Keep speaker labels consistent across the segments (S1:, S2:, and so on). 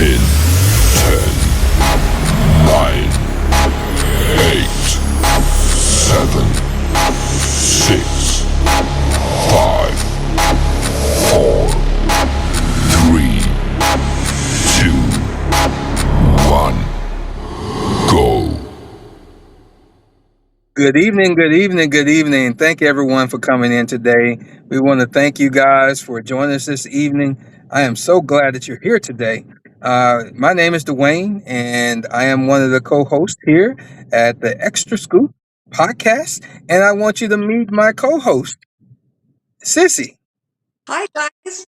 S1: In 10, 9, 8, 7, 6, 5, 4, 3, 2, 1, go.
S2: Good evening, good evening, good evening. Thank you everyone for coming in today. We want to thank you guys for joining us this evening. I am so glad that you're here today. My name is Dwayne, and I am one of the co hosts here at the Extra Scoop podcast. And I want you to meet my co host, Sissy.
S3: Hi guys,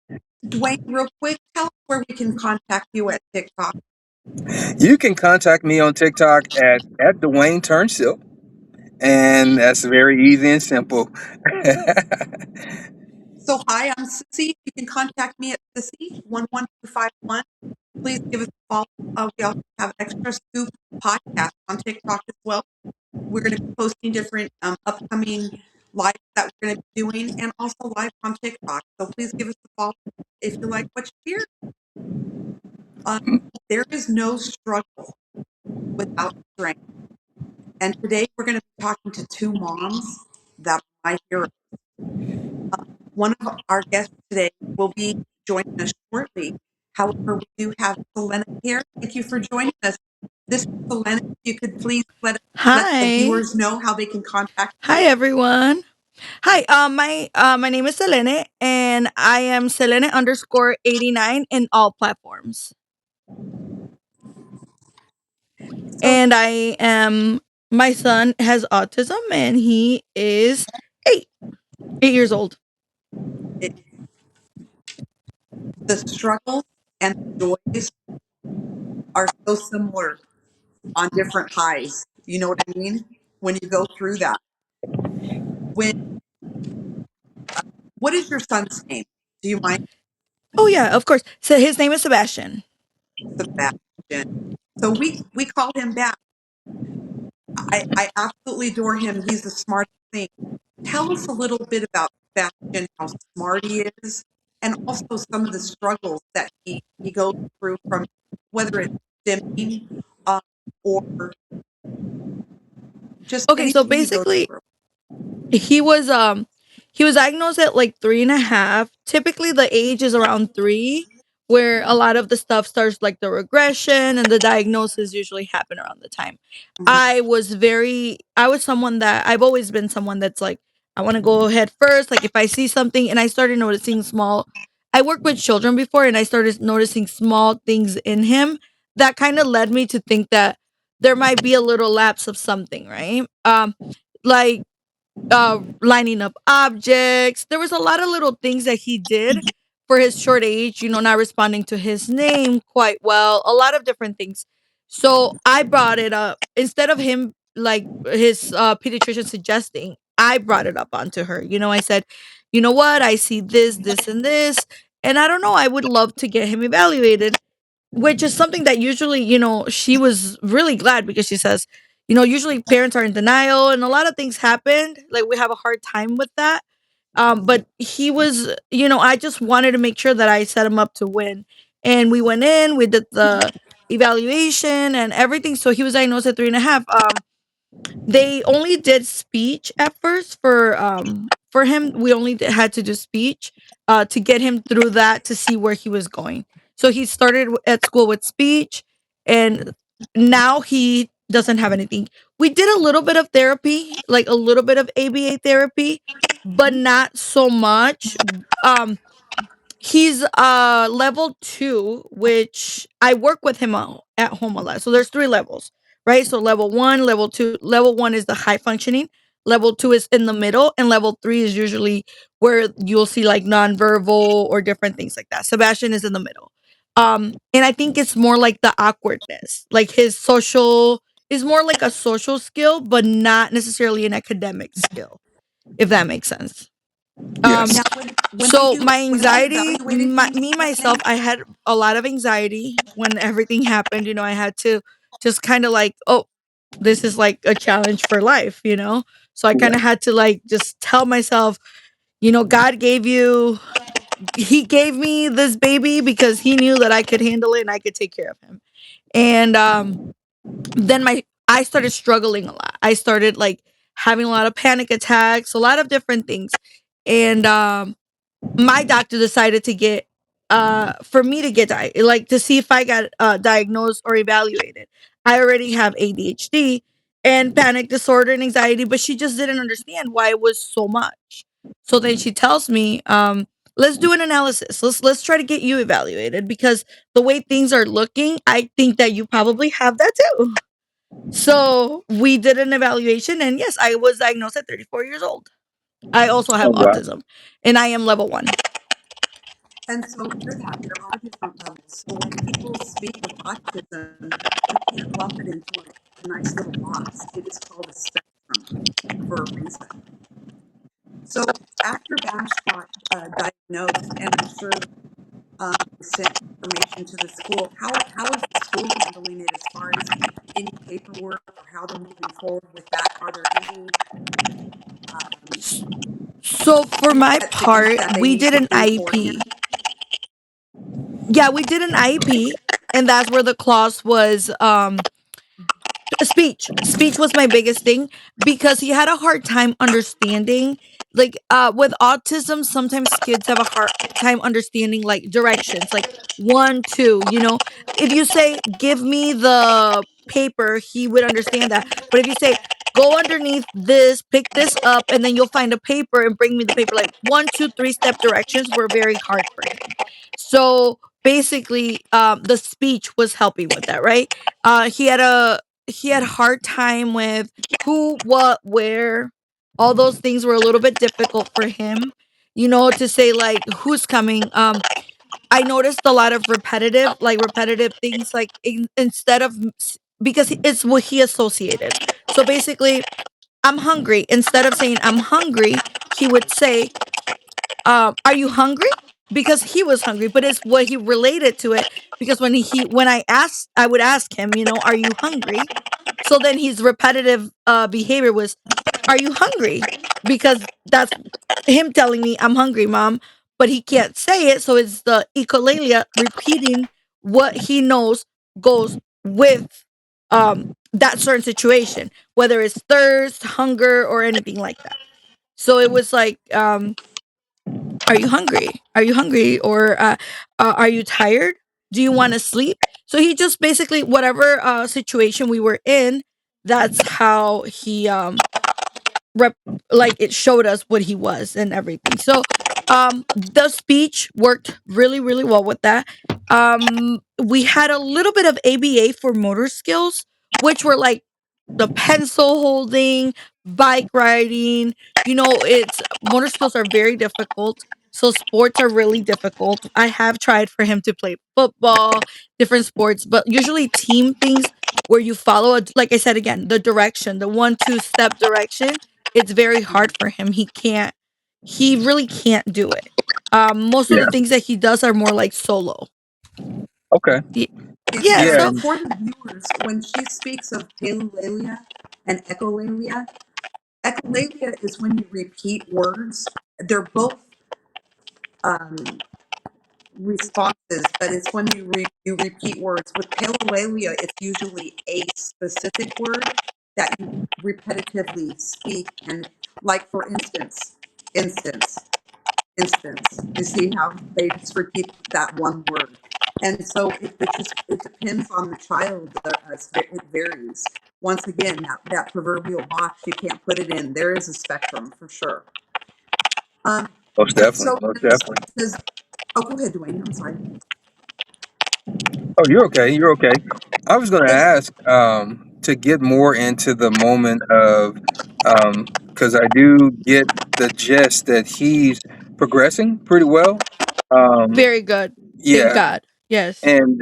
S3: Dwayne, real quick, tell us where we can contact you at TikTok.
S2: You can contact me on TikTok at Dwayne Turnsill, and that's very easy and simple.
S3: So hi, I'm Sissy. You can contact me at Sissy11251. Please give us a follow. We also have Extra Scoop podcast on TikTok as well. We're going to be posting different upcoming lives that we're going to be doing and also live on TikTok. So please give us a follow if you like what you hear. There is no struggle without strength. And today we're going to be talking to two moms that are my heroes. One of our guests today will be joining us shortly. However, we do have Selena here. Thank you for joining us. This is Selena. If you could please let the
S4: Hi.
S3: viewers know how they can contact
S4: Hi
S3: you.
S4: everyone. Hi, my name is Selene and I am Selene underscore 89 in all platforms.
S3: So
S4: And I am my son has autism and he is 8. 8 years old.
S3: it, the struggles and the joys are so similar on different highs. You know what I mean? When you go through that. When What is your son's name? Do you mind,
S4: Oh yeah, of course. So his name is Sebastian.
S3: Sebastian? So we call him back. I absolutely adore him. He's the smartest thing. Tell us a little bit about Sebastian, how smart he is, and also some of the struggles that he goes through from whether it's stimming uh, or just
S4: Okay, so
S3: anything he goes
S4: basically
S3: through.
S4: he was he was diagnosed at like 3.5. Typically the age is around 3, where a lot of the stuff starts, like the regression and the diagnosis usually happen around the time.
S3: Mhm.
S4: I was someone that I've always been someone that's like, I want to go ahead first. Like if I see something, and I started noticing small, I worked with children before and I started noticing small things in him that kind of led me to think that there might be a little lapse of something, right? Like lining up objects. There was a lot of little things that he did for his short age, not responding to his name quite well, a lot of different things. So I brought it up instead of him, like his pediatrician suggesting. I brought it up onto her. I said, you know what? I see this, this, and this. And I don't know. I would love to get him evaluated, which is something that usually, she was really glad because she says, usually parents are in denial and a lot of things happened. Like we have a hard time with that. But he was, I just wanted to make sure that I set him up to win. And we went in, we did the evaluation and everything. So he was diagnosed at 3.5. They only did speech at first for him. We only had to do speech to get him through that to see where he was going. So he started at school with speech, and now he doesn't have anything. We did a little bit of therapy, like a little bit of ABA therapy, but not so much. Um, He's level 2, which I work with him at home a lot. So there's 3 levels, right? So level 1, level 2, level 1 is the high functioning, level 2 is in the middle, and level 3 is usually where you'll see like nonverbal or different things like that. Sebastian is in the middle. And I think it's more like the awkwardness. Like his social is more like a social skill, but not necessarily an academic skill, if that makes sense. Um
S2: Yes.
S3: Now,
S4: so my
S3: when they
S4: anxiety,
S3: evaluated him,
S4: me myself, I had a lot of anxiety when everything happened. I had to just kind of like, oh, this is like a challenge for life. So I kind
S2: Yeah.
S4: of had to like just tell myself, God gave you he gave me this baby because he knew that I could handle it and I could take care of him. And then my I started struggling a lot. I started like having a lot of panic attacks, a lot of different things. And my doctor decided to get for me to get like to see if I got diagnosed or evaluated. I already have ADHD and panic disorder and anxiety, but she just didn't understand why it was so much. So then she tells me, let's do an analysis. Let's try to get you evaluated because the way things are looking, I think that you probably have that too. So we did an evaluation, and yes, I was diagnosed at 34 years old. I also have
S2: Oh wow.
S4: autism, and I am level one.
S3: And so with that, there are different levels. So when people speak of autism, you can't lump it into a nice little box. It is called a spectrum for a reason. So after Bash got diagnosed, and I'm sure sent information to the school, how is the school handling it as far as any paperwork or how they're moving forward with that? Are there
S4: So for
S3: any
S4: my
S3: things
S4: part,
S3: that they
S4: we
S3: need
S4: did
S3: to
S4: an
S3: do for him?
S4: IEP. Yeah, we did an IEP, and that's where the clause was speech was my biggest thing because he had a hard time understanding, like with autism sometimes kids have a hard time understanding like directions, like 1 2, if you say give me the paper he would understand that, but if you say go underneath this, pick this up, and then you'll find a paper and bring me the paper, like 1 2 3 step directions were very hard for him. So basically the speech was helping with that, right? He had hard time with who, what, where. All those things were a little bit difficult for him, to say like who's coming. I noticed a lot of repetitive things, like instead of because it's what he associated. So basically, I'm hungry. Instead of saying I'm hungry, he would say, "Are you hungry?" Because he was hungry, but it's what he related to it. Because I would ask him, "Are you hungry?" So then his repetitive behavior was, "Are you hungry?" Because that's him telling me, "I'm hungry, mom," but he can't say it. So it's the echolalia repeating what he knows goes with that certain situation, whether it's thirst, hunger, or anything like that. So it was like, are you hungry? Are you hungry? Or are you tired? Do you want to sleep? So he just basically, whatever situation we were in, that's how he rep like it showed us what he was and everything. So the speech worked really really well with that. We had a little bit of ABA for motor skills, which were like the pencil holding, bike riding. It's motor skills are very difficult. So sports are really difficult. I have tried for him to play football, different sports, but usually team things where you follow like I said again, the direction, the 1 2 step direction, it's very hard for him. He really can't do it. Most of
S2: Yeah.
S4: the things that he does are more like solo.
S2: Okay.
S4: Y-
S3: And
S4: Yeah,
S2: Yeah.
S3: so
S4: so
S2: And
S3: for the viewers, when she speaks of palelalia and echolalia, echolalia is when you repeat words. They're both um, responses, but it's when you repeat words. With palelalia, it's usually a specific word that you repetitively speak. And like for instance, instance. You see how they just repeat that one word. And so it depends on the child. It varies. Once again, that proverbial box, you can't put it in. There is a spectrum for sure. Um,
S2: most
S3: and
S2: definitely.
S3: so
S2: Most
S3: when it
S2: definitely.
S3: says, oh, go ahead, Dwayne. I'm sorry.
S2: Oh, you're okay. You're okay. I was going to
S3: It's,
S2: ask to get more into the moment of, because I do get the gist that he's progressing pretty well. Um,
S4: very good. Thank
S2: yeah,
S4: God. Yes.
S2: and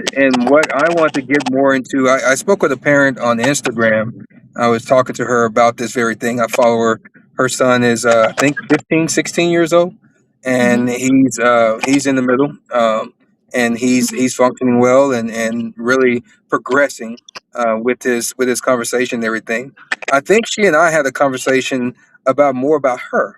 S2: what I want to get more into, I spoke with a parent on Instagram. I was talking to her about this very thing. I follow her. Her son is, I think, 15, 16 years old,
S4: Hmm.
S2: and he's in the middle, and he's functioning well and really progressing with his conversation and everything. I think she and I had a conversation about more about her.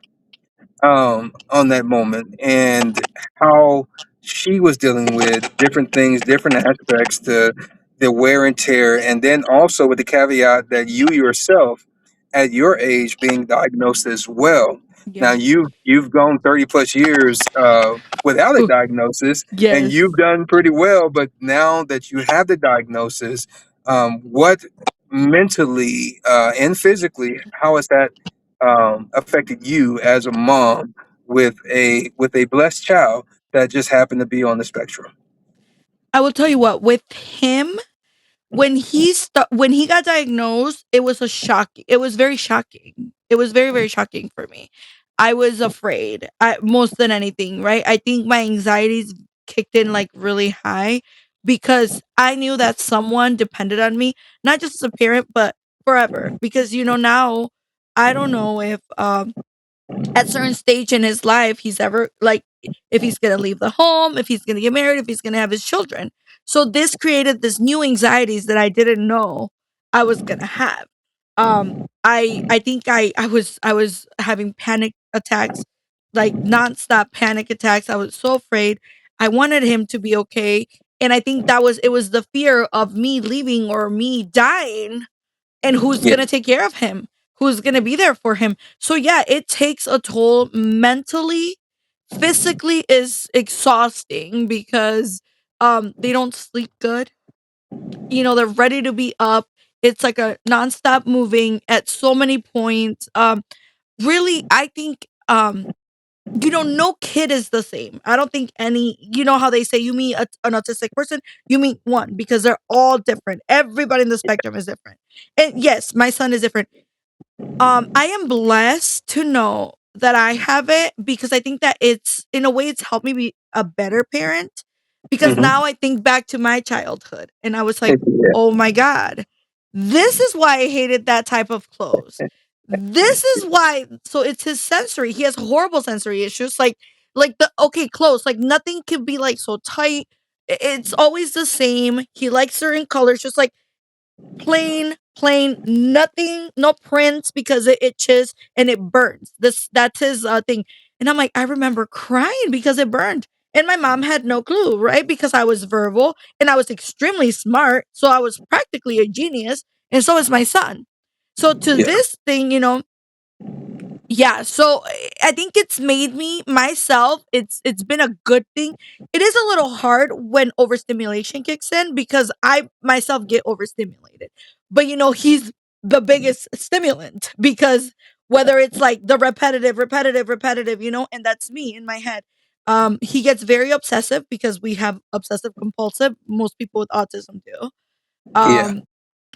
S2: on that moment and how she was dealing with different things, different aspects, the wear and tear, and then also with the caveat that you yourself, at your age, being diagnosed as well. Now
S4: Yeah.
S2: you've gone 30 plus years without a
S4: Ooh,
S2: diagnosis, and
S4: yes.
S2: you've done pretty well. But now that you have the diagnosis, what mentally and physically, how has that affected you as a mom with a blessed child that just happened to be on the spectrum?
S4: I will tell you what, with him, when he got diagnosed, it was very shocking. It was very, very shocking for me. I was afraid, most than anything, right? I think my anxieties kicked in like really high because I knew that someone depended on me, not just as a parent, but forever. Because now I don't know if at certain stage in his life he's ever like if he's gonna leave the home, if he's gonna get married, if he's gonna have his children. So this created this new anxieties that I didn't know I was gonna have. I think I was having panic attacks, like nonstop panic attacks. I was so afraid. I wanted him to be okay. And I think it was the fear of me leaving or me dying, and who's
S2: Yeah,
S4: going to take care of him, who's going to be there for him. So yeah, it takes a toll mentally. Physically is exhausting because they don't sleep good. They're ready to be up. It's like a nonstop moving at so many points. Really, I think no kid is the same. I don't think any, how they say you meet an autistic person, you meet one because they're all different. Everybody in the spectrum is different. And yes, my son is different. I am blessed to know that I have it because I think that it's in a way it's helped me be a better parent because
S2: hmm
S4: now I think back to my childhood and I was like,
S2: yeah,
S4: "Oh my god. This is why I hated that type of clothes. This is why." So it's his sensory. He has horrible sensory issues like the okay, clothes, like nothing can be like so tight. It's always the same. He likes certain colors just like plain, nothing, no prints because it itches and it burns. That's his thing. And I'm like, I remember crying because it burned. And my mom had no clue, right? Because I was verbal and I was extremely smart. So I was practically a genius. And so is my son. So to
S2: yeah,
S4: this thing, yeah, so I think it's made me myself. It's been a good thing. It is a little hard when overstimulation kicks in because I myself get overstimulated. But he's the biggest stimulant because whether it's like the repetitive, and that's me in my head. He gets very obsessive because we have obsessive compulsive. Most people with autism do.
S2: yeah,
S4: Um,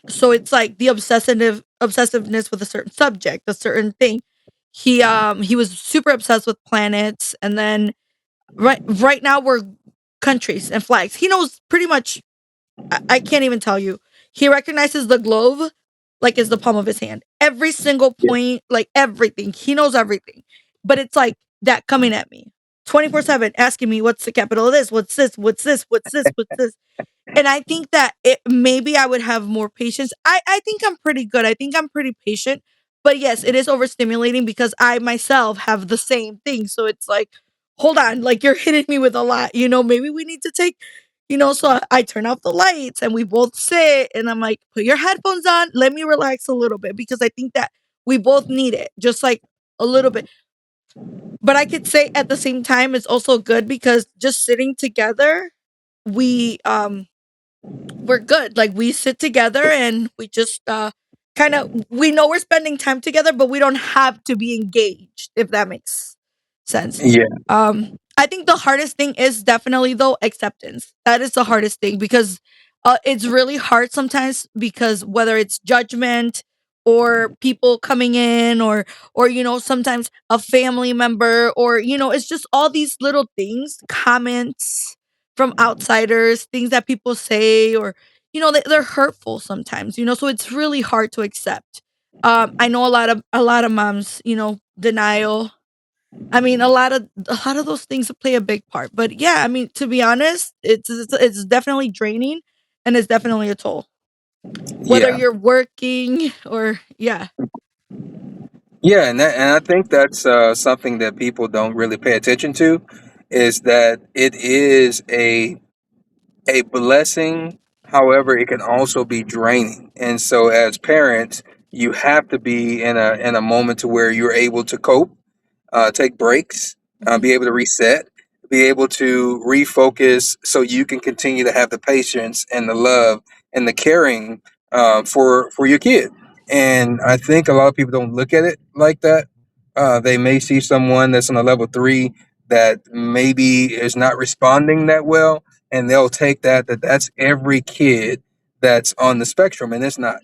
S4: so it's like the obsessiveness with a certain subject, a certain thing. He was super obsessed with planets, and then right now we're countries and flags. He knows pretty much. I can't even tell you. He recognizes the globe like it's the palm of his hand. Every single
S2: yeah,
S4: point, like everything. He knows everything. But it's like that coming at me 24/7, asking me what's the capital of this, what's this, what's this, what's this, what's this. And I think that maybe I would have more patience. I think I'm pretty good. I think I'm pretty patient. But yes, it is overstimulating because I myself have the same thing. So it's like, hold on, like you're hitting me with a lot. Maybe we need to take, so I turn off the lights and we both sit and I'm like, put your headphones on. Let me relax a little bit because I think that we both need it, just like a little bit. But I could say at the same time, it's also good because just sitting together, we we're good. Like we sit together and we just kind of we know we're spending time together, but we don't have to be engaged, if that makes sense.
S2: yeah,
S4: I think the hardest thing is definitely though acceptance. That is the hardest thing because it's really hard sometimes because whether it's judgment or people coming in or sometimes a family member or it's just all these little things, comments from outsiders, things that people say or they're hurtful sometimes, so it's really hard to accept. I know a lot of moms, denial. I mean, a lot of those things play a big part. But yeah, I mean, to be honest, it's definitely draining, and it's definitely a toll. Whether
S2: yeah.
S4: you're working or yeah,
S2: Yeah, and I think that's something that people don't really pay attention to, is that it is a blessing. However, it can also be draining. And so as parents, you have to be in a moment to where you're able to cope, take breaks,
S4: Mhm.
S2: be able to reset, be able to refocus so you can continue to have the patience and the love and the caring for your kid. And I think a lot of people don't look at it like that. They may see someone that's on a level three that maybe is not responding that well, and they'll take that that's every kid that's on the spectrum, and it's not.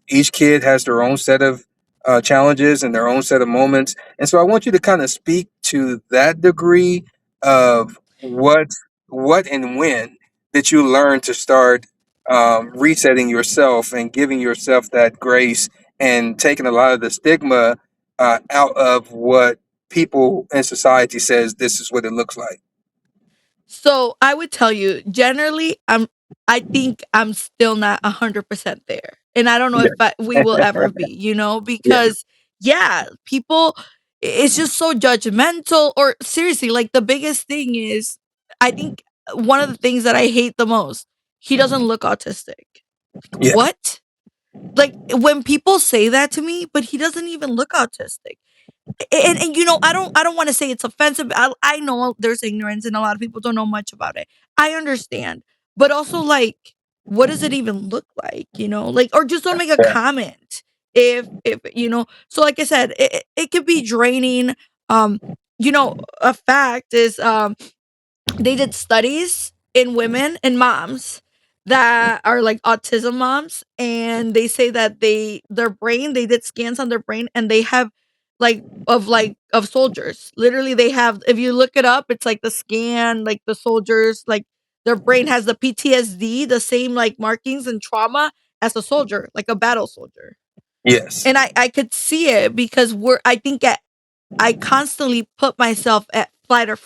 S2: Each kid has their own set of challenges and their own set of moments, and so I want you to kind of speak to that degree of what and when did you learn to start resetting yourself and giving yourself that grace and taking a lot of the stigma out of what people in society says this is what it looks like.
S4: So I would tell you, generally, I think I'm still not 100% there. And I don't know if we will ever be,
S2: Yeah,
S4: because yeah, people, it's just so judgmental. Or seriously, like the biggest thing is, I think one of the things that I hate the most, he doesn't look autistic. Like,
S2: yeah,
S4: what? Like when people say that to me, but he doesn't even look autistic. And I don't want to say it's offensive. I know there's ignorance and a lot of people don't know much about it. I understand, but also, like, what does it even look like, like, or just don't make a
S2: yeah,
S4: comment if so like I said, it could be draining. um a fact is, they did studies in women and moms that are like autism moms, and they say that their brain, they did scans on their brain, and they have like of soldiers. Literally, they have, if you look it up, it's like the scan, like the soldiers, like their brain has the PTSD, the same like markings and trauma as a soldier, like a battle soldier.
S2: yes,
S4: And I could see it because I think I constantly put myself at fight or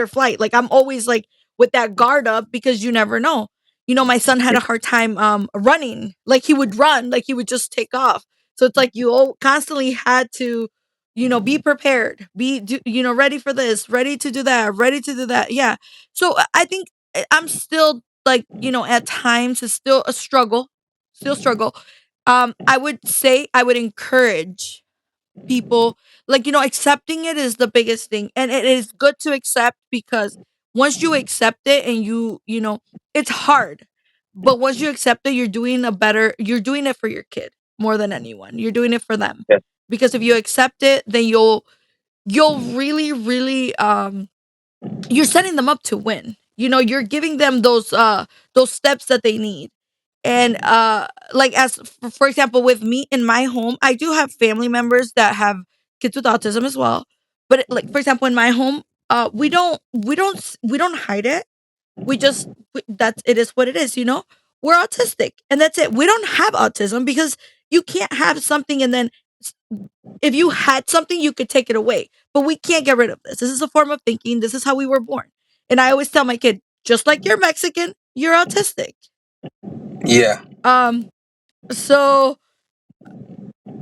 S4: flight. Like I'm always like with that guard up because you never know. My son had a hard time running. Like he would run, like he would just take off. So it's like you constantly had to, be prepared, ready for this, ready to do that, ready to do that. Yeah. So I think I'm still like, at times it's still a struggle, still struggle. I would say I would encourage people, like, accepting it is the biggest thing, and it is good to accept, because once you accept it, and it's hard, but once you accept it, you're doing it for your kid more than anyone. You're doing it for them,
S2: yeah,
S4: because if you accept it, then you'll really, really, you're setting them up to win. You're giving them those steps that they need. And like, as for example, with me in my home, I do have family members that have kids with autism as well. But like, for example, in my home, we don't hide it. That's, it is what it is. We're autistic, and that's it. We don't have autism because you can't have something, and then if you had something, you could take it away. But we can't get rid of this. This is a form of thinking. This is how we were born. And I always tell my kid, just like you're Mexican, you're autistic.
S2: yeah,
S4: Um, so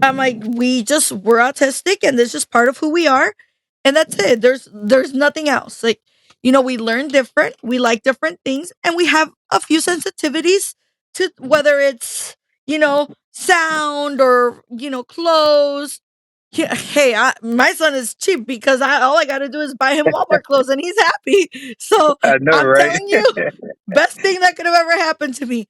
S4: I'm like, we're autistic, and this is just part of who we are, and that's it. There's nothing else. Like, we learn different, we like different things, and we have a few sensitivities to whether it's, sound, or clothes. Yeah, hey, my son is cheap because all I gotta do is buy him Walmart clothes, and he's happy. So
S2: I know,
S4: I'm
S2: right?
S4: telling you, best thing that could have ever happened to me: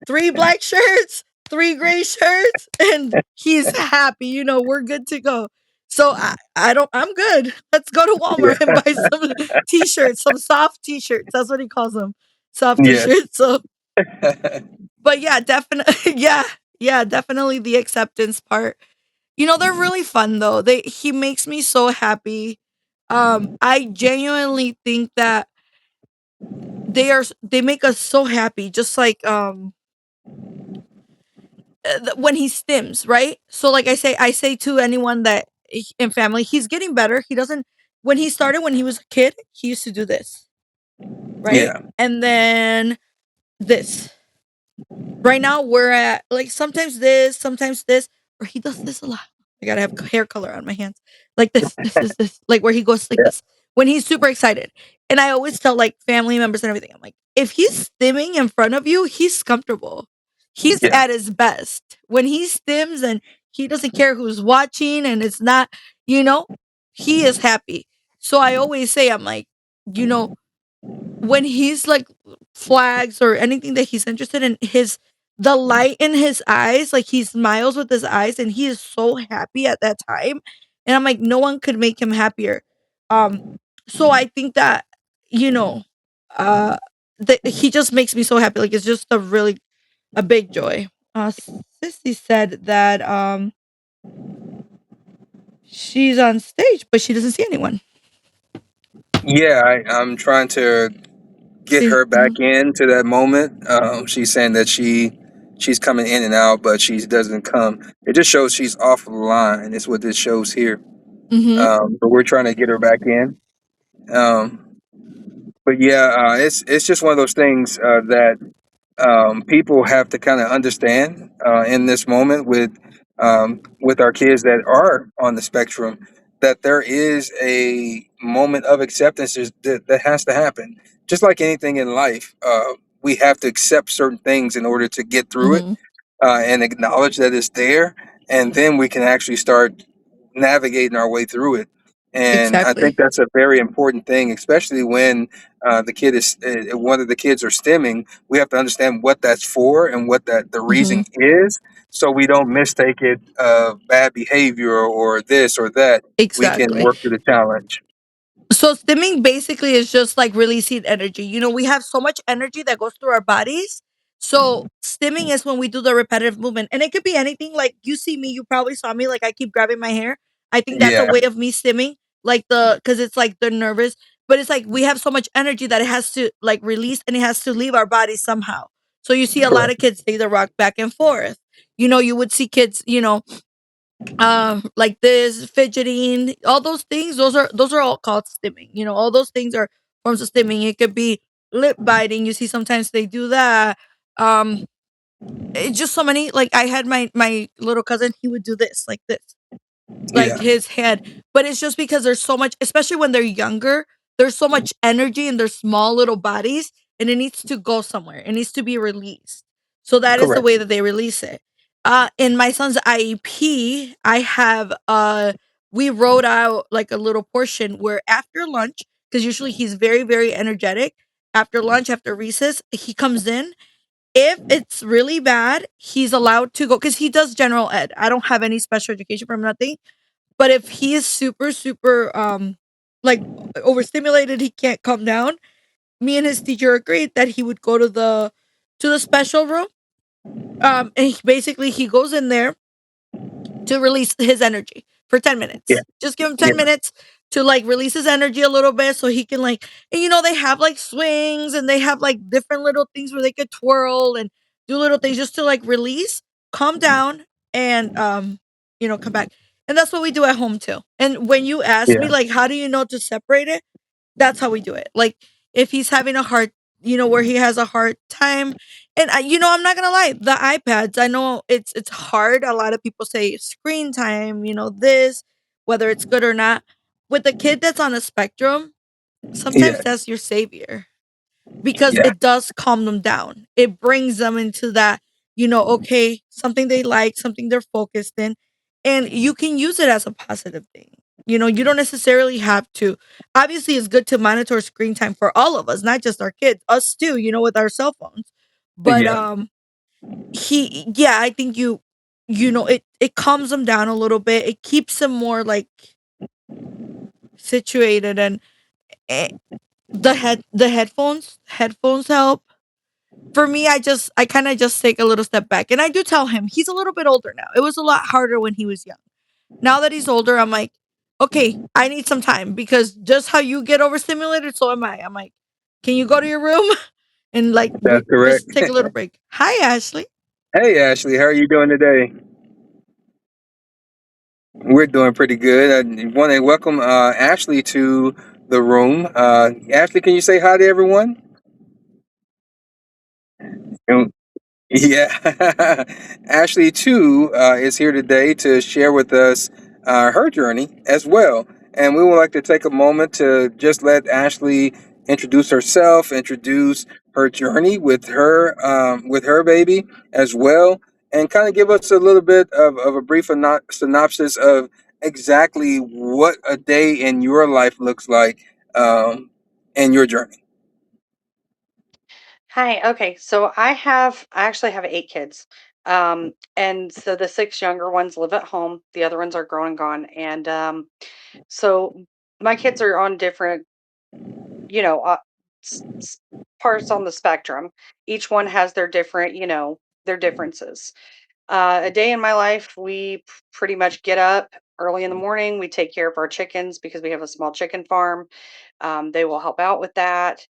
S4: three black shirts, three gray shirts, and he's happy. We're good to go. So I'm good. Let's go to Walmart and buy some t-shirts, some soft t-shirts. That's what he calls them. Soft
S2: Yes.
S4: t-shirts. So, but yeah, definitely, yeah, yeah, definitely the acceptance part. They're really fun though. He makes me so happy. I genuinely think that they make us so happy, just like when he stims, right? So like I say to anyone that in family, he's getting better. He doesn't When he started, when he was a kid, he used to do this, right?
S2: Yeah.
S4: And then this. Right now we're at like sometimes this, or he does this a lot. I gotta have hair color on my hands. Like this, like where he goes like this when he's super excited. And I always tell like family members and everything, I'm like, if he's stimming in front of you, he's comfortable. He's
S2: Yeah.
S4: at his best. When he stims and he doesn't care who's watching and it's not, you know, he is happy. So I always say, I'm like, you know, when he's like flags or anything that he's interested in, his the light in his eyes, like he smiles with his eyes and he is so happy at that time. And I'm like, no one could make him happier. Um, so I think that, you know, uh that he just makes me so happy. Like it's just a big joy. Sissy said that she's on stage, but she doesn't see anyone.
S2: Yeah, I'm trying to get
S4: See,
S2: her back into that moment. She's saying that she's coming in and out, but she doesn't come. It just shows she's offline. Is what this shows here.
S4: mm-hmm,
S2: But we're trying to get her back in. Um, but yeah, it's just one of those things that people have to kind of understand in this moment with our kids that are on the spectrum, that there is a moment of acceptance that has to happen. Just like anything in life, we have to accept certain things in order to get through it
S4: mm-hmm,
S2: and acknowledge that it's there, and then we can actually start navigating our way through it. And I think
S4: exactly.
S2: that's a very important thing, especially when the kid is one of the kids are stimming. We have to understand what that's for and what that the
S4: Mm-hmm,
S2: reason is, so we don't mistake it bad behavior or this or that. We can
S4: exactly.
S2: work through the challenge.
S4: So stimming basically is just like releasing energy. You know, we have so much energy that goes through our bodies. So stimming is when we do the repetitive movement. And it could be anything like you see me, you probably saw me like I keep grabbing my hair. I think that's a
S2: Yeah,
S4: way of me stimming, like cuz it's like the nervous, but it's like we have so much energy that it has to like release and it has to leave our body somehow. So you see a lot
S2: correct.
S4: of kids they the rock back and forth. You know, you would see kids, you know, like this fidgeting, all those things, those are all called stimming. You know, all those things are forms of stimming. It could be lip biting, you see sometimes they do that. um it's just so many, like I had my little cousin, he would do this like this, like
S2: Yeah,
S4: his head. But it's just because there's so much, especially when they're younger, there's so much energy in their small little bodies and it needs to go somewhere. It needs to be released. So that is the
S2: correct.
S4: way that they release it. In my son's IEP, I have we wrote out like a little portion where after lunch, because usually he's very, very energetic. After lunch, after recess, he comes in. If it's really bad, he's allowed to go because he does general ed. I don't have any special education for him, nothing. But if he is super, super like overstimulated, he can't calm down. Me and his teacher agreed that he would go to the special room. And basically he goes in there to release his energy for 10
S2: Yeah,
S4: minutes. Just give him
S2: yeah,
S4: 10 minutes to like release his energy a little bit so he can like, and you know, they have like swings and they have like different little things where they could twirl and do little things just to like release, calm down, and you know, come back. And that's what we do at home too. And when you ask me
S2: yeah,
S4: like how do you know to separate it, that's how we do it. Like if he's having a hard, you know, where he has a hard time, and you know, I'm not gonna lie, the iPads. I know it's hard. A lot of people say screen time. You know, this whether it's good or not. With a kid that's on a spectrum, sometimes
S2: yeah,
S4: that's your savior because
S2: yeah,
S4: it does calm them down. It brings them into that, you know, okay, something they like, something they're focused in, and you can use it as a positive thing. You know, you don't necessarily have to. Obviously, it's good to monitor screen time for all of us, not just our kids, us too, you know, with our cell phones. But
S2: yeah,
S4: yeah, I think you know, it calms them down a little bit. It keeps them more like situated and eh, the headphones help. For me, I kind of just take a little step back. And I do tell him he's a little bit older now. It was a lot harder when he was young. Now that he's older, I'm like, okay, I need some time because just how you get overstimulated, so am I. I'm like, can you go to your room and like
S2: that's correct.
S4: just take a little break? Hi, Ashley.
S2: Hey, Ashley, how are you doing today? We're doing pretty good. I want to welcome Ashley to the room. Ashley, can you say hi to everyone? Yeah. Ashley, too, is here today to share with us her journey as well. And we would like to take a moment to just let Ashley introduce herself, introduce her journey with her baby as well, and kind of give us a little bit of a brief synopsis of exactly what a day in your life looks like in your journey.
S5: Hi. Okay. So I actually have 8 kids. And so the 6 younger ones live at home. The other ones are grown and gone. And so my kids are on different, you know, uh, parts on the spectrum. Each one has their different, their differences. A day in my life, we pretty much get up early in the morning. We take care of our chickens because we have a small chicken farm. They will help out with that.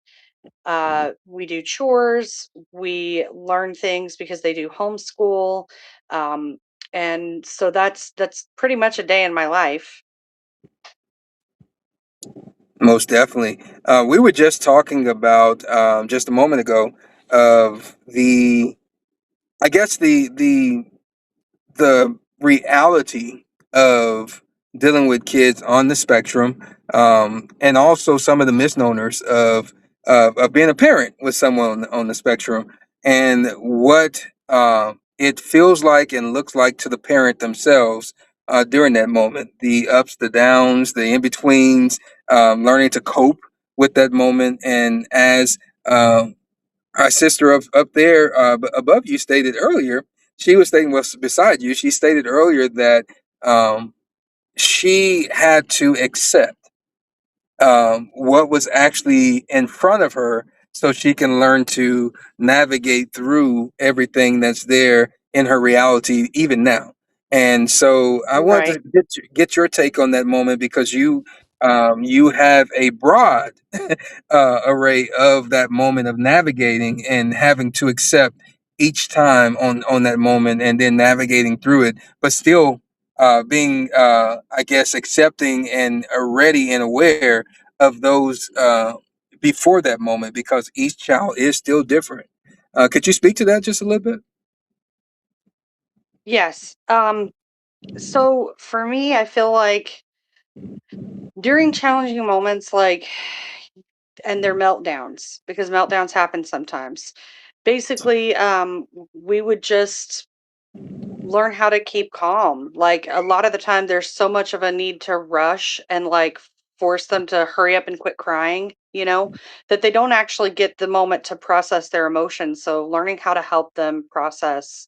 S5: We do chores, we learn things because they do homeschool. Um, and so that's pretty much a day in my life.
S2: Most definitely. We were just talking about just a moment ago of I guess the reality of dealing with kids on the spectrum, and also some of the misnomers of being a parent with someone on the spectrum, and what it feels like and looks like to the parent themselves during that moment. The ups, the downs, the in betweens, learning to cope with that moment, and as um, our sister up there above you stated earlier, she was stating, well, beside you, she stated earlier that um, she had to accept what was actually in front of her so she can learn to navigate through everything that's there in her reality even now. And so I wanted
S5: Right.
S2: to get your take on that moment because you have a broad array of that moment of navigating and having to accept each time on that moment and then navigating through it, but still being I guess accepting and ready and aware of those before that moment because each child is still different. Could you speak to that just a little bit?
S5: Yes. So for me, I feel like during challenging moments, like, and their meltdowns, because meltdowns happen sometimes. Basically, we would just learn how to keep calm. Like a lot of the time there's so much of a need to rush and like force them to hurry up and quit crying, that they don't actually get the moment to process their emotions. So learning how to help them process,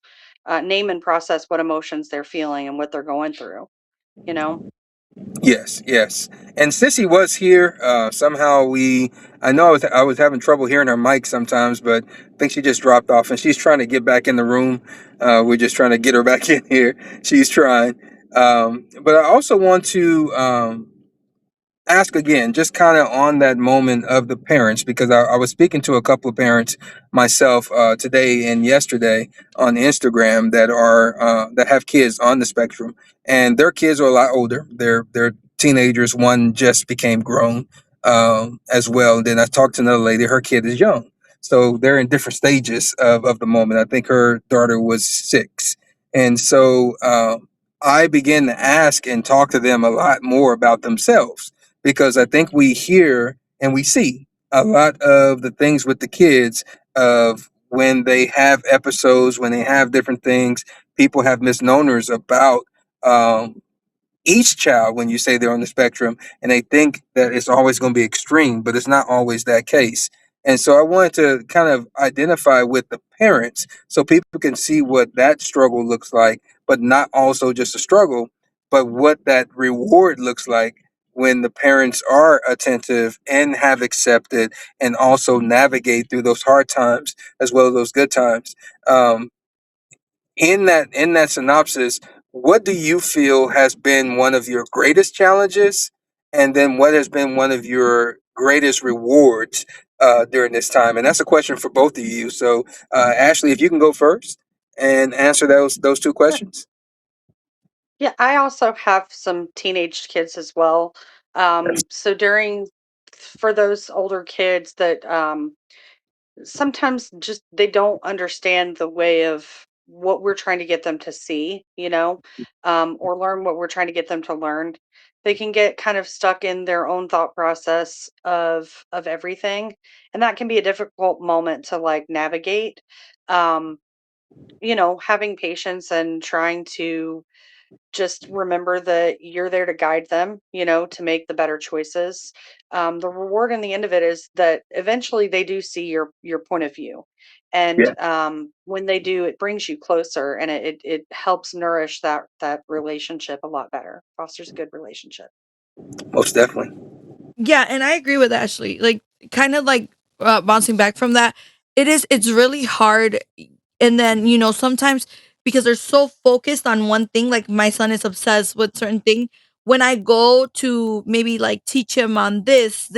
S5: name and process what emotions they're feeling and what they're going through, you know?
S2: Yes, yes. And Sissy was here. Somehow I know I was having trouble hearing her mic sometimes, but I think she just dropped off and she's trying to get back in the room. We're just trying to get her back in here. She's trying. But I also want to ask again, just kind of on that moment of the parents, because I was speaking to a couple of parents myself today and yesterday on Instagram that have kids on the spectrum, and their kids are a lot older. They're teenagers. One just became grown as well. Then I talked to another lady. Her kid is young, so they're in different stages of the moment. I think her daughter was 6, and so. I began to ask and talk to them a lot more about themselves because I think we hear and we see a lot of the things with the kids of when they have episodes, when they have different things, people have misnomers about um, each child when you say they're on the spectrum and they think that it's always going to be extreme, but it's not always that case. And so I wanted to kind of identify with the parents so people can see what that struggle looks like, but not also just a struggle, but what that reward looks like when the parents are attentive and have accepted and also navigate through those hard times as well as those good times. Um, in that synopsis, what do you feel has been one of your greatest challenges, and then what has been one of your greatest rewards during this time? And that's a question for both of you. So, Ashley, if you can go first and answer those two
S5: Sure.
S2: questions.
S5: Yeah, I also have some teenage kids as well. So for those older kids that sometimes just they don't understand the way of what we're trying to get them to see, or learn what we're trying to get them to learn. They can get kind of stuck in their own thought process of everything, and that can be a difficult moment to like navigate. Um, having patience and trying to just remember that you're there to guide them, to make the better choices. The reward in the end of it is that eventually they do see your point of view, and
S2: Yeah,
S5: when they do, it brings you closer, and it helps nourish that relationship a lot better. Fosters a good relationship.
S2: most definitely.
S4: Yeah, and I agree with Ashley. Like, kind of like bouncing back from that, it's really hard. And then, sometimes because they're so focused on one thing, like my son is obsessed with certain thing. When I go to maybe like teach him on this,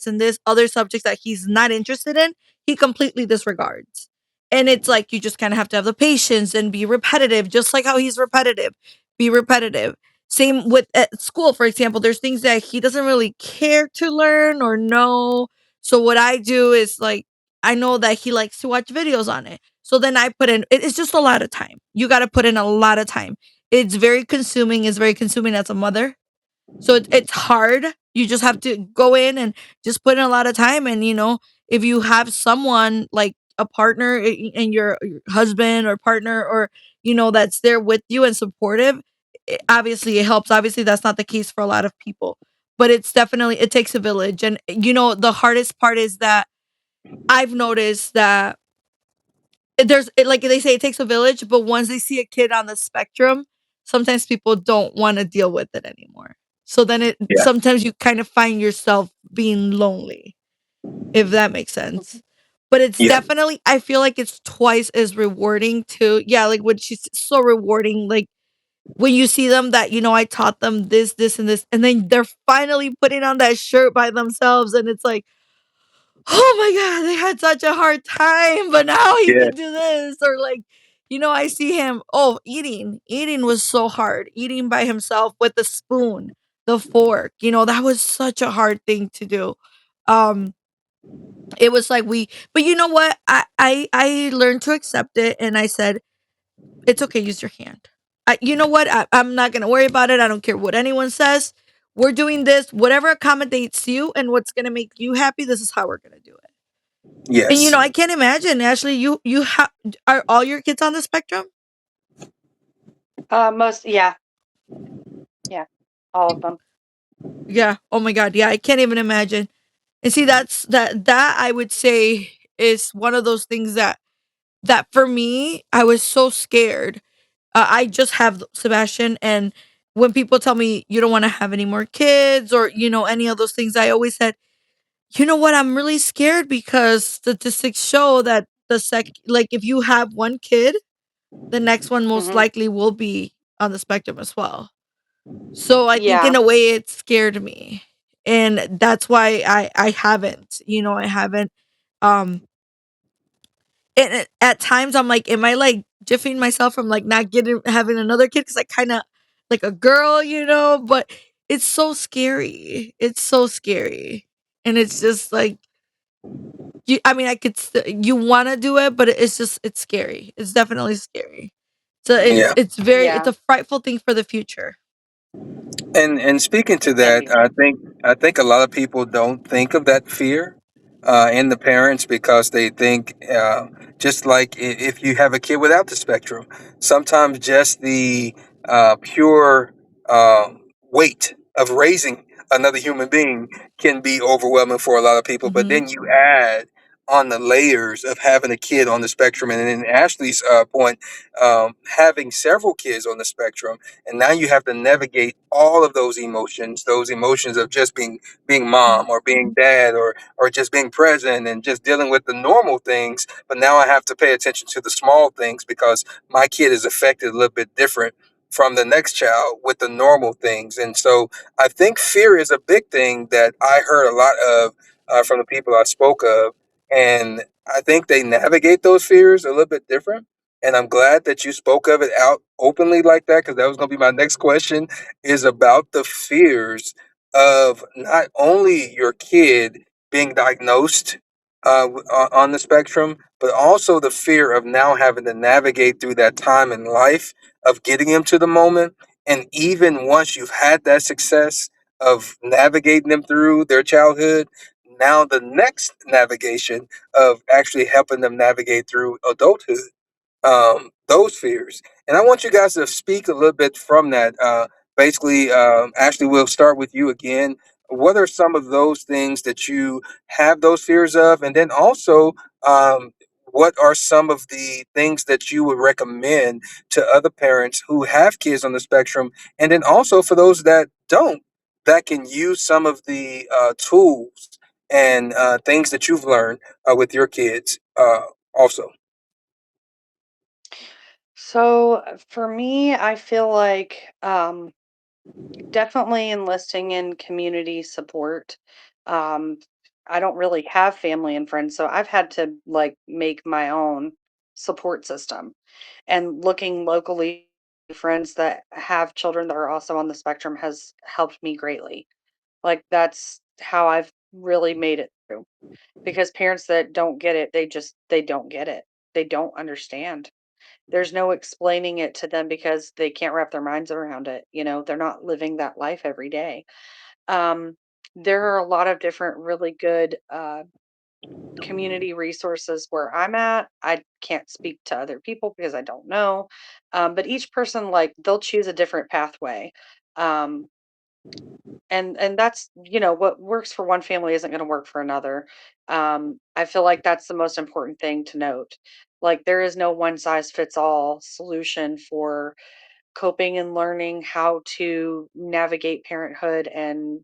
S4: and this other subjects that he's not interested in, he completely disregards. And it's like you just kind of have to have the patience and be repetitive, just like how he's repetitive. Be repetitive. Same with at school, for example, there's things that he doesn't really care to learn or know. So what I do is like I know that he likes to watch videos on it. So then I put in it's just a lot of time. You got to put in a lot of time. It's very consuming as a mother. So it's hard. You just have to go in and just put in a lot of time. And, if you have someone like a partner and your husband or partner or, that's there with you and supportive, obviously it helps. Obviously, that's not the case for a lot of people. But it's definitely, it takes a village. And, the hardest part is that I've noticed that like they say, it takes a village. But once they see a kid on the spectrum, sometimes people don't want to deal with it anymore. So then
S2: Yeah,
S4: sometimes you kind of find yourself being lonely, if that makes
S5: Mhm.
S4: sense. But it's
S2: yeah,
S4: definitely, I feel like it's twice as rewarding to, yeah, like what she's so rewarding. Like when you see them that, I taught them this, and this, and then they're finally putting on that shirt by themselves. And it's like, oh my god, they had such a hard time, but now he
S2: yeah,
S4: can do this. Or like, I see him, oh, eating was so hard, eating by himself with the spoon, the fork, that was such a hard thing to do. um it was like but you know what, I learned to accept it, and I said, it's okay, use your hand. You know what, I'm not gonna worry about it. I don't care what anyone says. We're doing this, whatever accommodates you and what's gonna make you happy, this is how we're gonna do it. And
S2: yes,
S4: I can't imagine, Ashley, you have, are all your kids on the spectrum?
S5: Most, yeah, yeah, all of them.
S4: Yeah. Oh my god. Yeah, I can't even imagine. And see, that I would say is one of those things that for me, I was so scared. I just have Sebastian, and when people tell me you don't want to have any more kids or any of those things, I always said, you know what, I'm really scared because statistics show that like if you have one kid, the next one most
S5: Hmm.
S4: likely will be on the spectrum as well. So I think in
S5: Yeah.
S4: a way it scared me. And that's why I haven't, I haven't um and at times I'm like, am I like jiffing myself from like not getting having another kid cuz I kind of like a girl, but it's so scary. It's so scary. And it's just like I mean, you want to do it, but it's scary. It's definitely scary. So
S2: yeah.
S4: it's
S5: Yeah.
S4: a frightful thing for the future.
S2: And speaking to
S5: Yeah.
S2: that, I think a lot of people don't think of that fear in the parents because they think just like if you have a kid without the spectrum, sometimes just the pure weight of raising another human being can be overwhelming for a lot of people. But
S4: Mhm.
S2: then you add on the layers of having a kid on the spectrum, and in Ashley's point, having several kids on the spectrum, and now you have to navigate all of those emotions of just being mom or being dad or just being present and just dealing with the normal things. But now I have to pay attention to the small things because my kid is affected a little bit different from the next child with the normal things. And so I think fear is a big thing that I heard a lot of from the people I spoke of, and I think they navigate those fears a little bit different. And I'm glad that you spoke of it out openly like that, because that was going to be my next question, is about the fears of not only your kid being diagnosed on the spectrum, but also the fear of now having to navigate through that time in life of getting them to the moment. And even once you've had that success of navigating them through their childhood, now the next navigation of actually helping them navigate through adulthood, those fears. And I want you guys to speak a little bit from that. Basically, Ashley, we'll start with you again. What are some of those things that you have those fears of? And then also, what are some of the things that you would recommend to other parents who have kids on the spectrum? And then also for those that don't, that can use some of the tools and things that you've learned with your kids also.
S5: So for me, I feel like definitely enlisting in community support. Um, I don't really have family and friends, so I've had to like make my own support system. And looking locally, friends that have children that are also on the spectrum has helped me greatly. Like that's how I've really made it through. Because parents that don't get it, they don't get it. They don't understand. There's no explaining it to them because they can't wrap their minds around it, they're not living that life every day. Um, there are a lot of different really good, community resources where I'm at. I can't speak to other people because I don't know, but each person, like, they'll choose a different pathway, um, and that's, what works for one family isn't gonna work for another. I feel like that's the most important thing to note. Like, there is no one size fits all solution for coping and learning how to navigate parenthood and,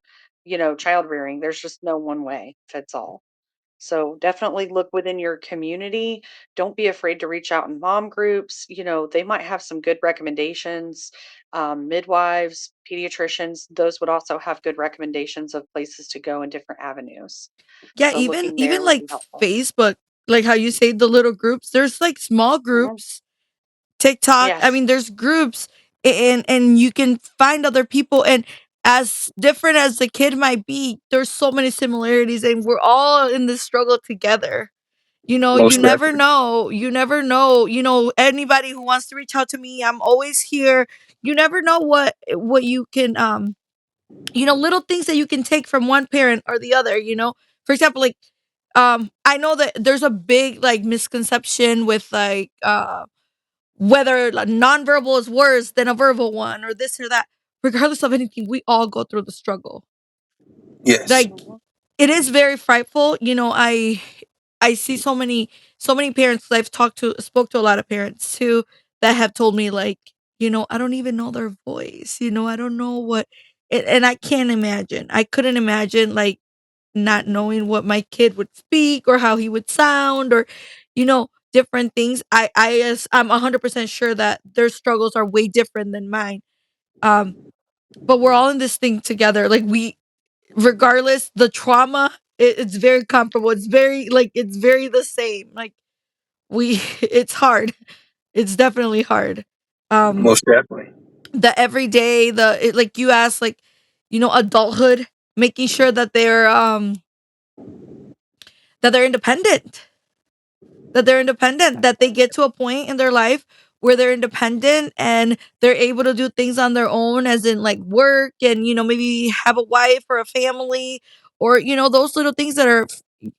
S5: child rearing. There's just no one way fits all. So definitely look within your community. Don't be afraid to reach out in mom groups. They might have some good recommendations. Midwives, pediatricians, those would also have good recommendations of places to go in different avenues.
S4: Yeah,
S5: So
S4: even
S5: looking there
S4: even
S5: would
S4: like
S5: be helpful.
S4: Facebook, like how you say the little groups, there's like small
S5: Mhm.
S4: groups. TikTok, I
S5: Yes.
S4: mean, there's groups, and you can find other people, and as different as the kid might be, there's so many similarities, and we're all in this struggle together. You
S2: Most
S4: never
S2: definitely.
S4: know. You never know. Anybody who wants to reach out to me, I'm always here. You never know what you can little things that you can take from one parent or the other. For example, like I know that there's a big like misconception with like whether like, nonverbal is worse than a verbal one or this or that. Regardless of anything, we all go through the struggle.
S2: Yes.
S4: Like
S5: Mhm.
S4: it is very frightful. I see so many parents that I've spoke to a lot of parents too that have told me like, I don't even know their voice. I don't know what and I can't imagine. I couldn't imagine like not knowing what my kid would speak or how he would sound or different things. I'm 100% sure that their struggles are way different than mine. Um but we're all in this thing together. Like we regardless the trauma, it's very comparable. It's very the same. Like we it's hard. It's definitely hard. Um
S2: Most definitely.
S4: the everyday like you asked like adulthood, making sure that they're independent, that they get to a point in their life where they're independent and they're able to do things on their own, as in like work and maybe have a wife or a family, or those little things that are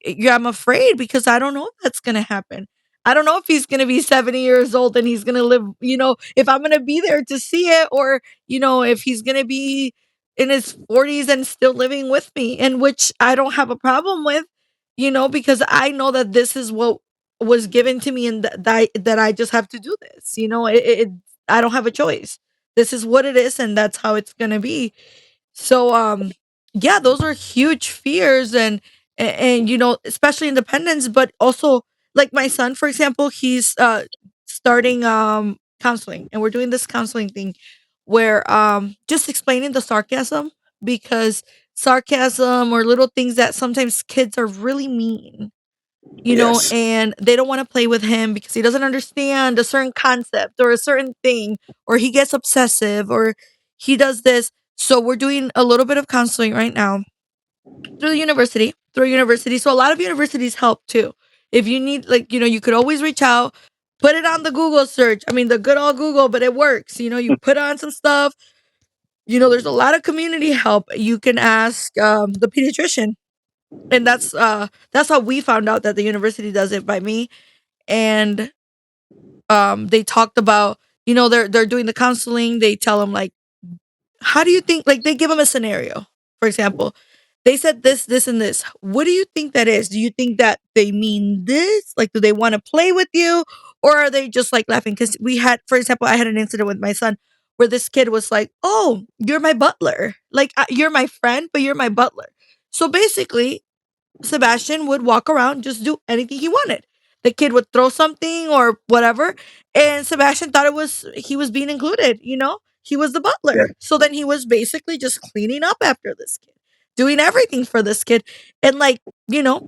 S4: yeah, I'm afraid because I don't know if that's going to happen. I don't know if he's going to be 70 years old and he's going to live, if I'm going to be there to see it, or if he's going to be in his 40s and still living with me, and which I don't have a problem with, because I know that this is what was given to me, and that I just have to do this. I don't have a choice. This is what it is, and that's how it's gonna be. So, yeah, those are huge fears, and especially independence, but also like my son, for example, he's starting counseling, and we're doing this counseling thing where just explaining the sarcasm, because sarcasm or little things that sometimes kids are really mean,
S2: Yes.
S4: and they don't want to play with him because he doesn't understand a certain concept or a certain thing, or he gets obsessive, or he does this. So we're doing a little bit of counseling right now through the university. through university. So a lot of universities help too. If you need, like, you could always reach out, put it on the Google search. I mean, the good old Google, but it works. You put on some stuff. There's a lot of community help. You can ask the pediatrician, and that's how we found out that the university does it by me. And they talked about, they're doing the counseling. They tell them, like, how do you think, like, they give them a scenario. For example, they said this and this. What do you think that is? Do you think that they mean this? Like, do they want to play with you, or are they just like laughing? Because for example, I had an incident with my son where this kid was like, "Oh, you're my butler. Like, you're my friend, but you're my butler." So basically, Sebastian would walk around, just do anything he wanted. The kid would throw something or whatever, and Sebastian thought he was being included. He was the
S2: Yeah.
S4: butler. So then he was basically just cleaning up after this kid, doing everything for this kid, and, like,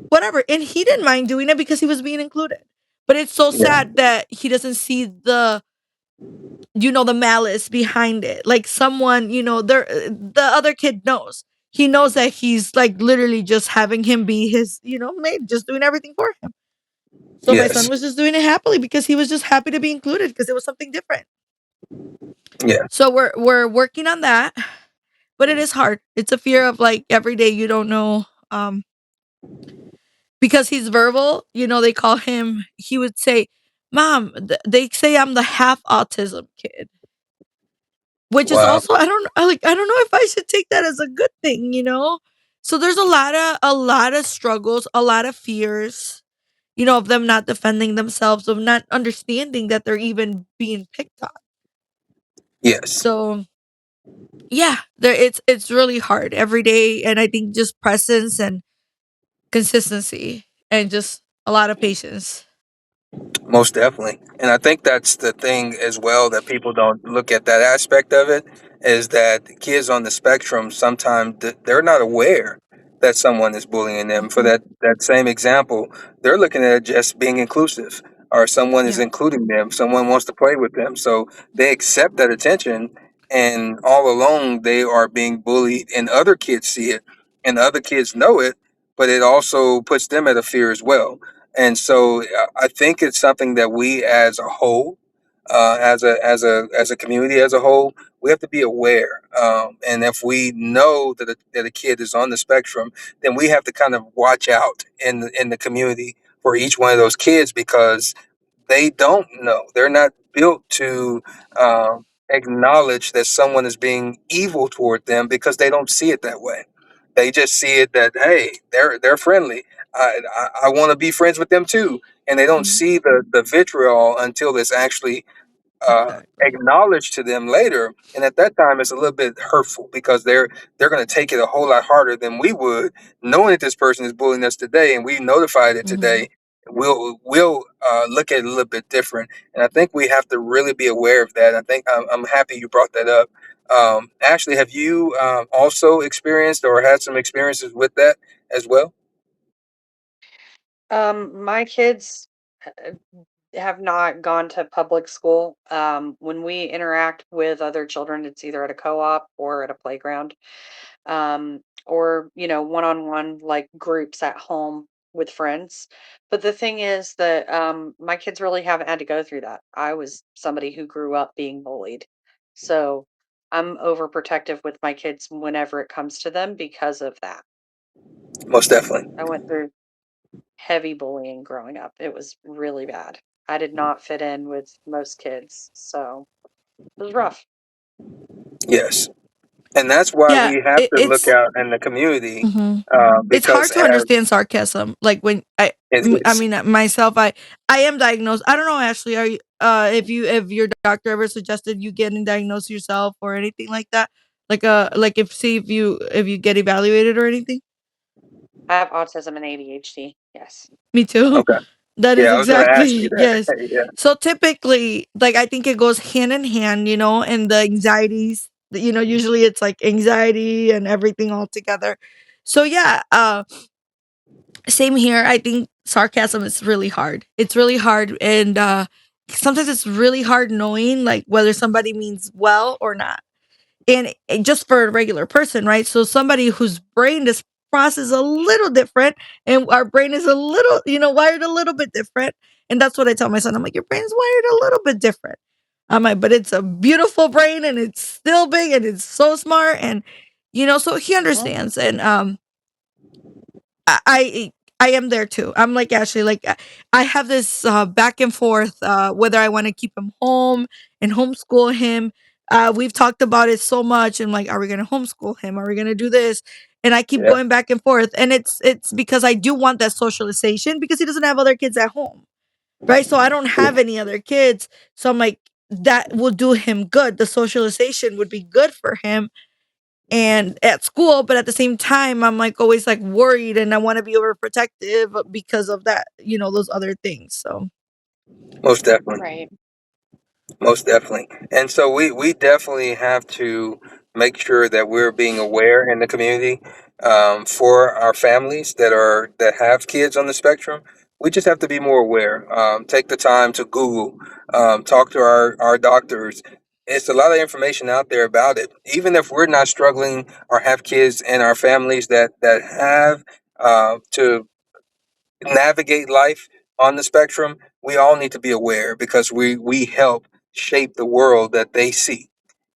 S4: whatever. And he didn't mind doing it because he was being included. But it's so
S2: Yeah.
S4: sad that he doesn't see the malice behind it. Like, someone, the other kid knows. He knows that he's, like, literally just having him be his, maid, just doing everything for him. So my son
S2: Yes.
S4: was just doing it happily because he was just happy to be included because it was something different.
S2: Yeah.
S4: So we're working on that, but it is hard. It's a fear of, like, every day you don't know, because he's verbal. They call him. He would say, "Mom," they say I'm the half autism kid. Which is
S2: Wow.
S4: also, I don't know if I should take that as a good thing. So there's a lot of struggles, a lot of fears, of them not defending themselves, of not understanding that they're even being picked on.
S2: Yes.
S4: So yeah, it's really hard every day, and I think just presence and consistency and just a lot of patience.
S2: Most definitely. And I think that's the thing as well, that people don't look at that aspect of it, is that kids on the spectrum sometimes they're not aware that someone is bullying them. For
S4: Mhm.
S2: that same example, they're looking at it just being inclusive, or someone is
S4: Yeah.
S2: including them, someone wants to play with them. So they accept that attention, and all along they are being bullied, and other kids see it and other kids know it, but it also puts them at a fear as well. And so I think it's something that we as a whole, as a community as a whole, we have to be aware. And if we know that a kid is on the spectrum, then we have to kind of watch out in the community for each one of those kids, because they don't know. They're not built to acknowledge that someone is being evil toward them, because they don't see it that way. They just see it that, hey, they're friendly. I want to be friends with them too, and they don't
S4: Mhm.
S2: see the vitriol until it's actually
S4: Exactly.
S2: acknowledged to them later. And at that time, it's a little bit hurtful, because they're going to take it a whole lot harder than we would, knowing that this person is bullying us today, and we notified it
S4: Mhm.
S2: today. We'll look at it a little bit different, and I think we have to really be aware of that. I think I'm happy you brought that up. Ashley, have you also experienced or had some experiences with that as well?
S5: My kids have not gone to public school. When we interact with other children, it's either at a co-op or at a playground, or one-on-one, like groups at home with friends. But the thing is that my kids really haven't had to go through that. I was somebody who grew up being bullied, so I'm overprotective with my kids whenever it comes to them because of that.
S2: Most definitely.
S5: I went through heavy bullying growing up. It was really bad. I did not fit in with most kids, so it was rough.
S2: Yes. And that's why
S4: Yeah,
S2: we have
S4: it,
S2: to look
S4: it's
S2: out in the community,
S4: mhm. It's
S2: because
S4: hard to
S2: as
S4: understand sarcasm. Like, when
S2: it
S4: I
S2: is.
S4: mean, myself, I am diagnosed. I don't know, Ashley, are you if your doctor ever suggested you getting diagnosed yourself or anything like that? Like, if see if you get evaluated or anything?
S5: I have autism and ADHD. Yes.
S4: Me too.
S2: Okay.
S4: That is
S2: Yeah, I was going to ask you
S4: exactly,
S2: that.
S4: yes.
S2: Yeah.
S4: So typically, like, I think it goes hand in hand, and the anxieties, usually it's like anxiety and everything all together. So yeah, same here. I think sarcasm is really hard. It's really hard, and sometimes it's really hard knowing, like, whether somebody means well or not. And just for a regular person, right? So somebody whose brain is process a little different, and our brain is a little, wired a little bit different. And that's what I tell my son. I'm like, your brain's wired a little bit different. I'm like, but it's a beautiful brain, and it's still big, and it's so smart. And, so he
S5: Mhm.
S4: understands. And I I am there too. I'm like Ashley. Like I have this back and forth whether I want to keep him home and homeschool him. We've talked about it so much, and like, are we gonna homeschool him? Are we gonna do this? And I keep
S2: Yeah,
S4: going back and forth. And it's because I do want that socialization, because he doesn't have other kids at home, right? So I don't have any other kids. So I'm like, that will do him good. The socialization would be good for him and at school, but at the same time I'm like always like worried, and I want to be overprotective because of that, those other things. So
S2: most definitely.
S5: Right.
S2: Most definitely. And so we definitely have to make sure that we're being aware in the community, for our families that have kids on the spectrum. We just have to be more aware. Take the time to Google, talk to our doctors. It's a lot of information out there about it. Even if we're not struggling or have kids in our families that have to navigate life on the spectrum, we all need to be aware, because we help shape the world that they see.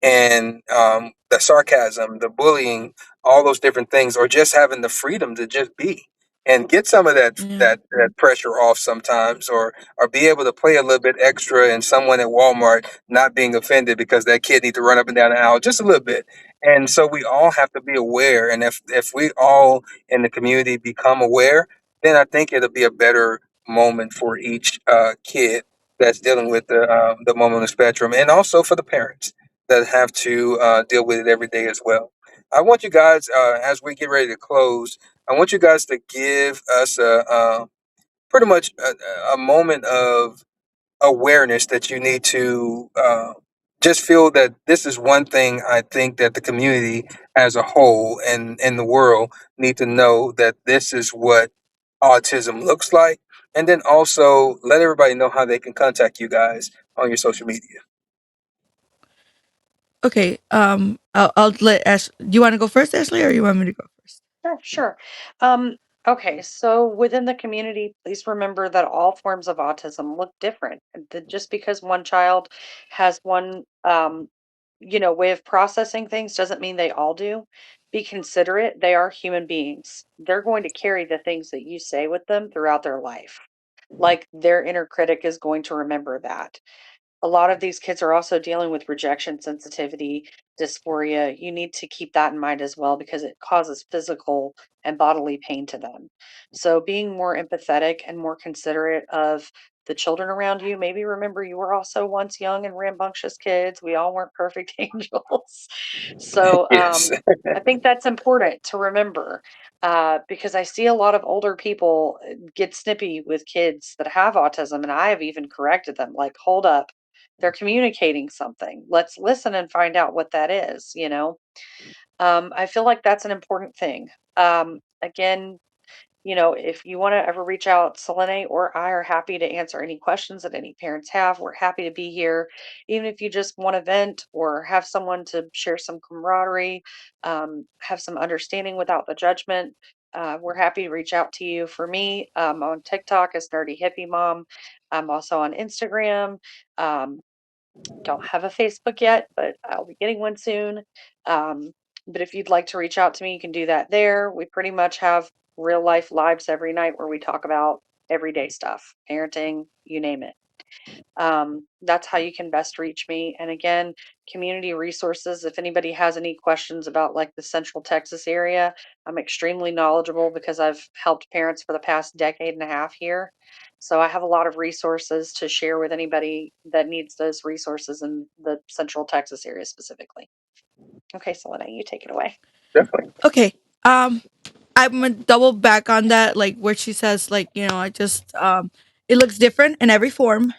S2: And the sarcasm, the bullying, all those different things, or just having the freedom to just be and get some of that
S4: yeah.
S2: that pressure off sometimes, or be able to play a little bit extra, and someone at Walmart not being offended because that kid needs to run up and down the aisle just a little bit. And so we all have to be aware, and if we all in the community become aware, then I think it'll be a better moment for each kid that's dealing with the moment on the spectrum, and also for the parents that have to deal with it every day as well. I want you guys, as we get ready to close, I want you guys to give us pretty much a moment of awareness that you need to just feel that this is one thing I think that the community as a whole and the world need to know, that this is what autism looks like. And then also let everybody know how they can contact you guys on your social media.
S4: Okay. I'll let Ash. Do you want to go first, Ashley, or you want me to go first?
S5: Sure, sure. Um, okay, so within the community, please remember that all forms of autism look different. And that just because one child has one, way of processing things doesn't mean they all do. Be considerate. They are human beings. They're going to carry the things that you say with them throughout their life. Like their inner critic is going to remember that. A lot of these kids are also dealing with rejection sensitivity, dysphoria. You need to keep that in mind as well, because it causes physical and bodily pain to them. So being more empathetic and more considerate of the children around you. Maybe remember you were also once young and rambunctious kids. We all weren't perfect angels. So
S2: Yes.
S5: I think that's important to remember, because I see a lot of older people get snippy with kids that have autism, and I have even corrected them, like, hold up, they're communicating something. Let's listen and find out what that is. I feel like that's an important thing. Again, if you want to ever reach out, Selene or I are happy to answer any questions that any parents have. We're happy to be here. Even if you just want to vent or have someone to share some camaraderie, have some understanding without the judgment, we're happy to reach out to you. For me, on TikTok as Nerdy Hippie Mom. I'm also on Instagram. Um, don't have a Facebook yet, but I'll be getting one soon. Um, but if you'd like to reach out to me, you can do that there. We pretty much have real life lives every night where we talk about everyday stuff, parenting, you name it. That's how you can best reach me. And again, community resources. If anybody has any questions about like the Central Texas area, I'm extremely knowledgeable because I've helped parents for the past decade and a half here. So I have a lot of resources to share with anybody that needs those resources in the Central Texas area specifically. Okay, Selena, you take it away.
S2: Definitely.
S4: Okay. Um, I'm gonna double back on that, like where she says, like, I just it looks different in every form.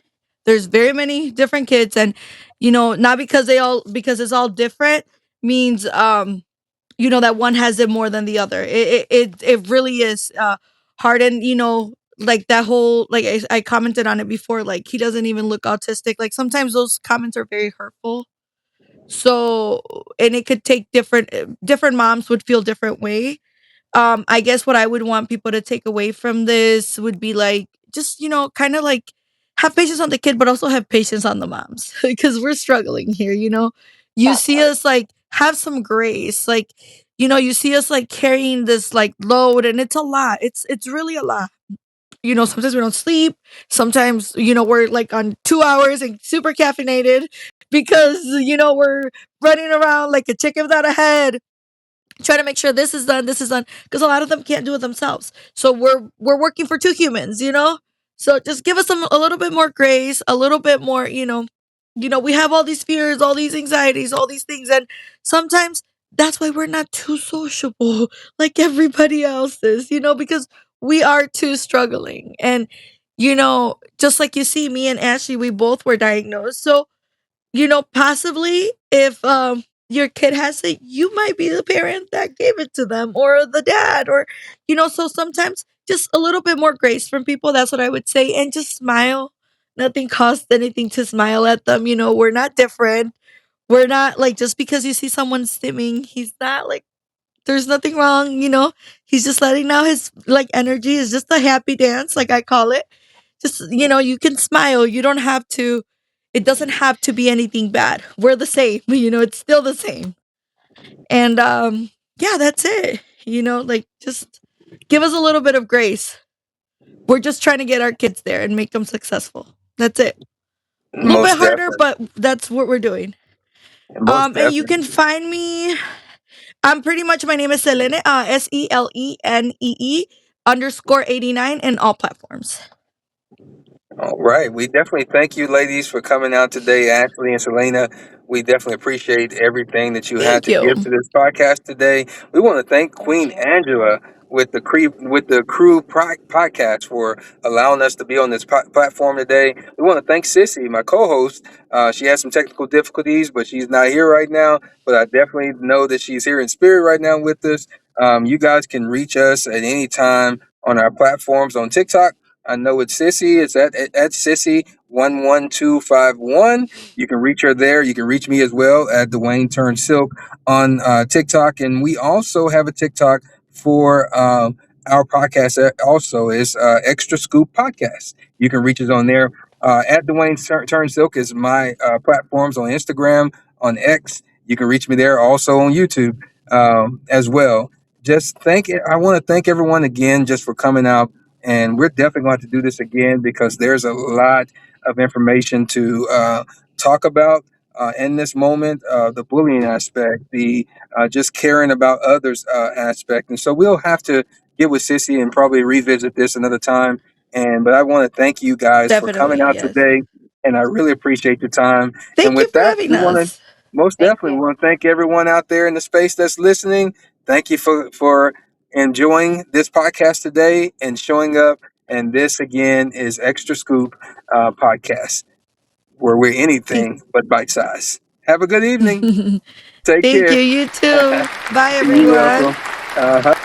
S4: There's very many different kids, and not because because it's all different means that one has it more than the other. It really is hard, and like that whole, like I commented on it before, like he doesn't even look autistic. Like sometimes those comments are very hurtful. So, and it could take different moms would feel different way. I guess what I would want people to take away from this would be like, just, kind of like have patience on the kid, but also have patience on the moms because we're struggling here, You
S5: That
S4: see
S5: part.
S4: us like have some grace, like, you see us like carrying this like load and it's a lot. It's really a lot. Sometimes we don't sleep. Sometimes, we're like on 2 hours and super caffeinated because, we're running around like a chicken without a head try to make sure this is done because a lot of them can't do it themselves, so we're working for two humans, so just give us a little bit more grace, a little bit more, we have all these fears, all these anxieties, all these things, and sometimes that's why we're not too sociable like everybody else is, because we are too struggling, and just like you see me and Ashley, we both were diagnosed, so possibly if your kid has it, you might be the parent that gave it to them or the dad or so sometimes just a little bit more grace from people. That's what I would say. And just smile. Nothing costs anything to smile at them. We're not different. We're not like just because you see someone stimming, he's not like there's nothing wrong, He's just letting out his like energy. It's just a happy dance, like I call it. Just you can smile. You don't have to it doesn't have to be anything bad. We're the same, it's still the same. And yeah, that's it. Like just give us a little bit of grace. We're just trying to get our kids there and make them successful. That's it. A little bit
S2: Most
S4: harder,
S2: definitely.
S4: but that's what we're doing.
S2: Most
S4: And you can
S2: definitely.
S4: find me. I'm pretty much my name is Selene, SELENE_89 in all platforms.
S2: All right. We definitely thank you, ladies, for coming out today, Ashley and Selena. We definitely appreciate everything that you had
S4: Thank
S2: to give
S4: you.
S2: to this podcast today. We want to thank Queen Angela with the podcast for allowing us to be on this platform today. We want to thank Sissy, my co-host. She has some technical difficulties, but she's not here right now. But I definitely know that she's here in spirit right now with us. You guys can reach us at any time on our platforms on TikTok. I know it's Sissy. It's at Sissy11251. You can reach her there. You can reach me as well at Dwayne Turn Silk on TikTok. And we also have a TikTok for our podcast. Also, is Extra Scoop Podcast. You can reach us on there. At Dwayne Turn Silk is my platforms on Instagram, on X. You can reach me there. Also on YouTube as well. I want to thank everyone again just for coming out, and we're definitely going to have to do this again because there's a lot of information to talk about in this moment. The bullying aspect, the just caring about others aspect, and so we'll have to get with Sissy and probably revisit this another time. But I want to thank you guys for coming
S4: Definitely,
S2: out
S4: yes.
S2: today, and I really appreciate your time. And
S4: Thank you
S2: with
S4: for
S2: that,
S4: having
S2: we want to
S4: us.
S2: most
S5: Thank
S2: definitely
S5: you.
S2: want to thank everyone out there in the space that's listening. Thank you for enjoying this podcast today and showing up. And this again is Extra Scoop podcast, where we're
S4: Thank
S2: anything but bite size. Have a good evening. Take
S4: Thank you.
S2: care.
S4: You too. Bye,
S2: You're
S4: everyone.
S2: welcome. Uh-huh.